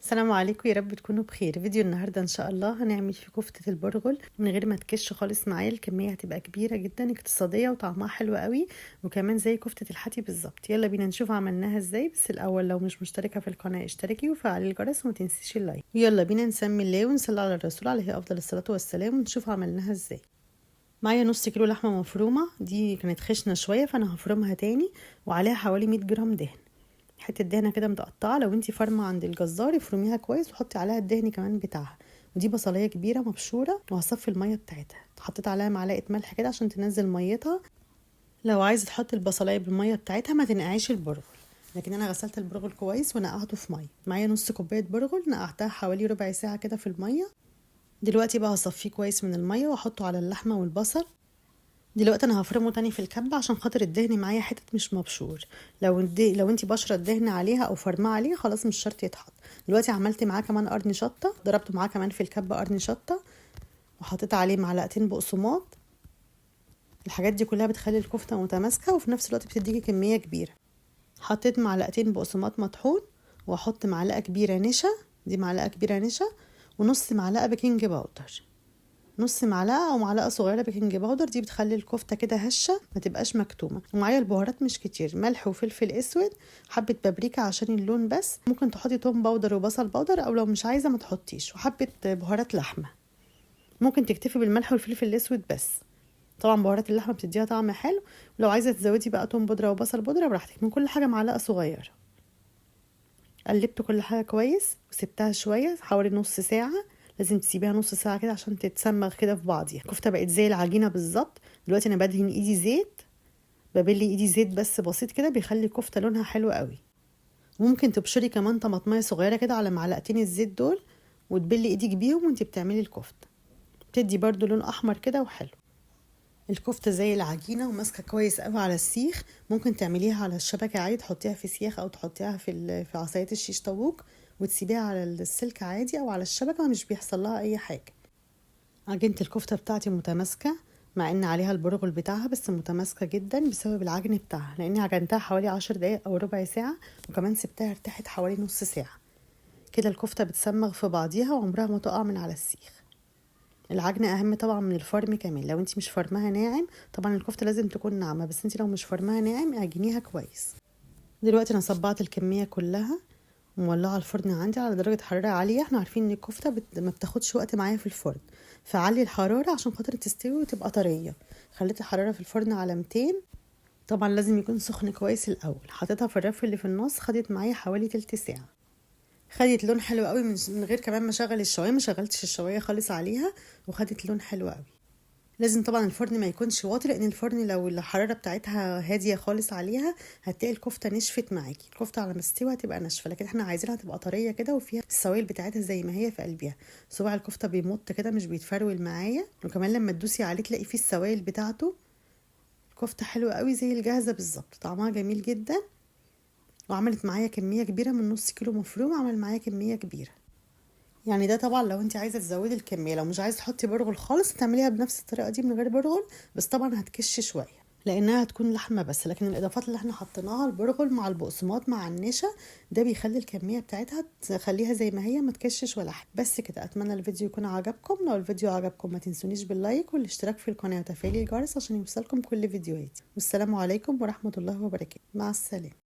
السلام عليكم، يا رب تكونوا بخير. فيديو النهارده ان شاء الله هنعمل فيه كفتة البرغل من غير ما تكش خالص معايا. الكمية هتبقى كبيرة جدا، اقتصادية وطعمها حلو قوي، وكمان زي كفتة الحاتي بالظبط. يلا بينا نشوف عملناها ازاي. بس الاول لو مش مشتركة في القناة اشتركي وفعلي الجرس وما تنسيش اللايك. يلا بينا نسمي الله ونصلي على الرسول عليه افضل الصلاة والسلام ونشوف عملناها ازاي. معايا نص كيلو لحمة مفرومة، دي كانت خشنة شوية فانا هفرمها تاني، وعليها حوالي 100 جرام دهن. حته دهنه كده متقطعه، لو انتي فرمه عند الجزار افرميها كويس وحطي عليها الدهن كمان بتاعها. ودي بصلايه كبيره مبشوره وهصفي الميه بتاعتها، حطيت عليها معلقه ملح كده عشان تنزل ميتها. لو عايزه تحطي البصلايه بالميه بتاعتها ما تنقعيش البرغل، لكن انا غسلت البرغل كويس ونقعته في ميه. معايا نص كوبايه برغل نقعتها حوالي ربع ساعه كده في الميه. دلوقتي بقى هصفيه كويس من الميه واحطه على اللحمه والبصل. دلوقتي انا هفرمه تاني في الكبه عشان خاطر الدهن معايا حتت مش مبشور. لو انتي بشره الدهن عليها او فرمه عليها خلاص مش شرط يتحط. دلوقتي عملت معاه كمان قرن شطه، ضربته معاه كمان في الكبه قرن شطه، وحطيت عليه معلقتين بقسماط. الحاجات دي كلها بتخلي الكفته متماسكه وفي نفس الوقت بتديكي كميه كبيره. حطيت معلقتين بقسماط مطحون، واحط معلقه كبيره نشا، دي معلقه كبيره نشا، ونص معلقه بيكنج باودر. نص معلقه او معلقه صغيره بيكنج باودر، دي بتخلي الكفته كده هشه ما تبقاش مكتومه. ومعايا البهارات مش كتير، ملح وفلفل اسود، حبه بابريكا عشان اللون بس، ممكن تحطي توم باودر وبصل باودر، او لو مش عايزه ما تحطيش، وحبه بهارات لحمه. ممكن تكتفي بالملح والفلفل الاسود بس. طبعا بهارات اللحمه بتديها طعم حلو، ولو عايزه تزودي بقى توم بودره وبصل بودره براحتك. من كل حاجه معلقه صغيره. قلبت كل حاجه كويس وسبتها شويه حوالي نص ساعه. لازم تسيبيها نص ساعه كده عشان تتسمغ كده في بعضيها. الكفته بقت زي العجينه بالظبط. دلوقتي انا بدهن ايدي زيت، ببلي ايدي زيت بس بسيط كده، بيخلي الكفته لونها حلو قوي. ممكن تبشري كمان طماطميه صغيره كده على معلقتين الزيت دول، وتبلي ايديك بيهم وانتي بتعملي الكفته، بتدي برضو لون احمر كده وحلو. الكفته زي العجينه وماسكه كويس قوي على السيخ. ممكن تعمليها على الشبكه عادي، تحطيها في سياخ او تحطيها في عصايه الشيش طاووق، وتسيبيها على السلك عادي او على الشبكه، مش بيحصل لها اي حاجه. عجينه الكفته بتاعتي متماسكه، مع ان عليها البرغل بتاعها، بس متماسكه جدا بسبب العجن بتاعها، لاني عجنتها حوالي 10 دقايق او ربع ساعه، وكمان سبتها ارتاحت حوالي نص ساعه. كده الكفته بتسمغ في بعضيها وعمرها ما تقع من على السيخ. العجن اهم طبعا من الفرم كمان. لو انتي مش فرمها ناعم، طبعا الكفته لازم تكون ناعمه، بس انتي لو مش فرمها ناعم اعجنيها كويس. دلوقتي انا صبعت الكميه كلها ومولعه الفرن عندي على درجه حراره عاليه. احنا عارفين ان الكفته ما بتاخدش وقت معايا في الفرن، فعلي الحراره عشان خاطر تستوي وتبقى طريه. خليت الحراره في الفرن على 200. طبعا لازم يكون سخن كويس الاول. حطيتها في الرف اللي في النص، خدت معايا حوالي تلت ساعه. خدت لون حلو قوي من غير كمان ما اشغل الشوايه، ما شغلتش الشوايه خالص عليها، وخدت لون حلو قوي. لازم طبعا الفرن ما يكونش واطي، لان الفرن لو الحراره بتاعتها هاديه خالص عليها هتلاقي الكفته نشفت معاكي. الكفته على ما تستوي هتبقى ناشفه، لكن احنا عايزينها تبقى طريه كده وفيها السوائل بتاعتها زي ما هي في قلبها. صباع الكفته بيمط كده مش بيتفرول معايا، وكمان لما تدوسي عليه تلاقي فيه السوائل بتاعته. الكفته حلوه قوي زي الجاهزه بالظبط، طعمها جميل جدا. وعملت معايا كميه كبيره من نص كيلو مفروم، عمل معايا كميه كبيره. يعني ده طبعا لو انت عايزه تزودي الكميه. لو مش عايزه تحطي برغل خالص تعمليها بنفس الطريقه دي من غير برغل، بس طبعا هتكش شويه لانها هتكون لحمه بس. لكن الاضافات اللي احنا حطيناها، البرغل مع البقسماط مع النشا، ده بيخلي الكميه بتاعتها تخليها زي ما هي، ما تكشش ولا حاجه. بس كده، اتمنى الفيديو يكون عجبكم. لو الفيديو عجبكم ما تنسونيش باللايك والاشتراك في القناه وتفعيل الجرس عشان يوصلكم كل فيديوهاتي. والسلام عليكم ورحمه الله وبركاته. مع السلامه.